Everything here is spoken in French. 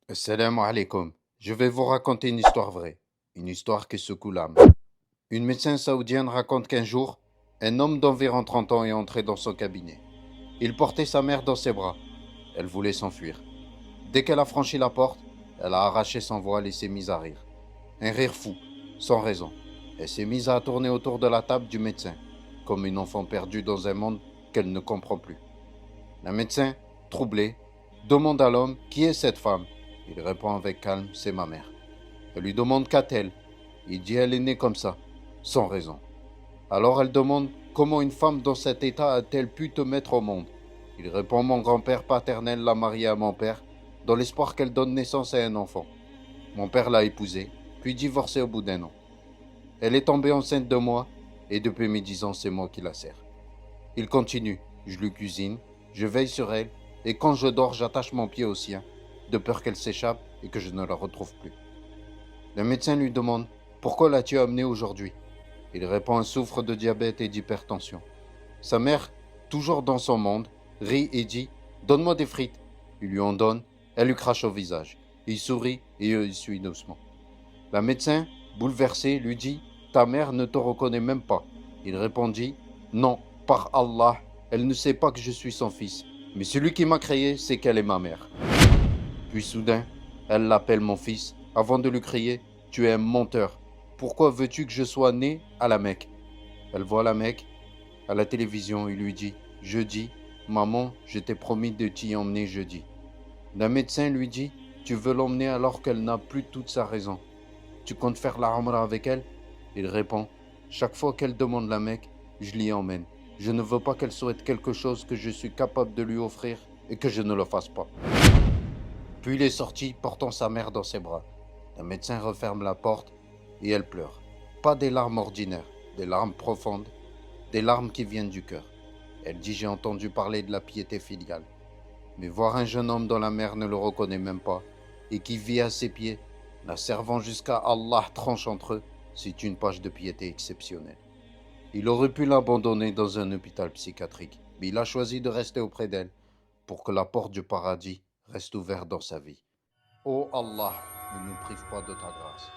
Assalamu alaikum. Je vais vous raconter une histoire vraie, une histoire qui secoue l'âme. Une médecin saoudienne raconte qu'un jour, un homme d'environ 30 ans est entré dans son cabinet. Il portait sa mère dans ses bras. Elle voulait s'enfuir. Dès qu'elle a franchi la porte, elle a arraché son voile et s'est mise à rire. Un rire fou, sans raison. Elle s'est mise à tourner autour de la table du médecin, comme une enfant perdue dans un monde qu'elle ne comprend plus. Le médecin, troublé, demande à l'homme qui est cette femme. Il répond avec calme, c'est ma mère. Elle lui demande qu'a-t-elle. Il dit elle est née comme ça, sans raison. Alors elle demande comment une femme dans cet état a-t-elle pu te mettre au monde. Il répond mon grand-père paternel l'a mariée à mon père dans l'espoir qu'elle donne naissance à un enfant. Mon père l'a épousée, puis divorcé au bout d'1 an. Elle est tombée enceinte de moi et depuis mes 10 ans c'est moi qui la sers. Il continue, je lui cuisine, je veille sur elle et quand je dors j'attache mon pied au sien de peur qu'elle s'échappe et que je ne la retrouve plus. Le médecin lui demande pourquoi l'as-tu amenée aujourd'hui. Il répond elle souffre de diabète et d'hypertension. Sa mère, toujours dans son monde, rit et dit donne-moi des frites. Il lui en donne, elle lui crache au visage. Il sourit et il suit doucement. La médecin, bouleversée, lui dit ta mère ne te reconnaît même pas. Il répondit non, par Allah, elle ne sait pas que je suis son fils. Mais celui qui m'a créé sait qu'elle est ma mère. Puis soudain, elle l'appelle mon fils, avant de lui crier « Tu es un menteur. Pourquoi veux-tu que je sois né à la Mecque ?» Elle voit la Mecque à la télévision et lui dit « Jeudi, maman, je t'ai promis de t'y emmener jeudi. » Le médecin lui dit « Tu veux l'emmener alors qu'elle n'a plus toute sa raison. Tu comptes faire la Umrah avec elle ?» Il répond « Chaque fois qu'elle demande la Mecque, je l'y emmène. Je ne veux pas qu'elle souhaite quelque chose que je suis capable de lui offrir et que je ne le fasse pas. » Puis il est sorti, portant sa mère dans ses bras. Le médecin referme la porte et elle pleure. Pas des larmes ordinaires, des larmes profondes, des larmes qui viennent du cœur. Elle dit j'ai entendu parler de la piété filiale. Mais voir un jeune homme dont la mère ne le reconnaît même pas et qui vit à ses pieds, la servant jusqu'à Allah tranche entre eux, c'est une page de piété exceptionnelle. Il aurait pu l'abandonner dans un hôpital psychiatrique, mais il a choisi de rester auprès d'elle pour que la porte du paradis reste ouverte dans sa vie. Ô Allah, ne nous prive pas de ta grâce.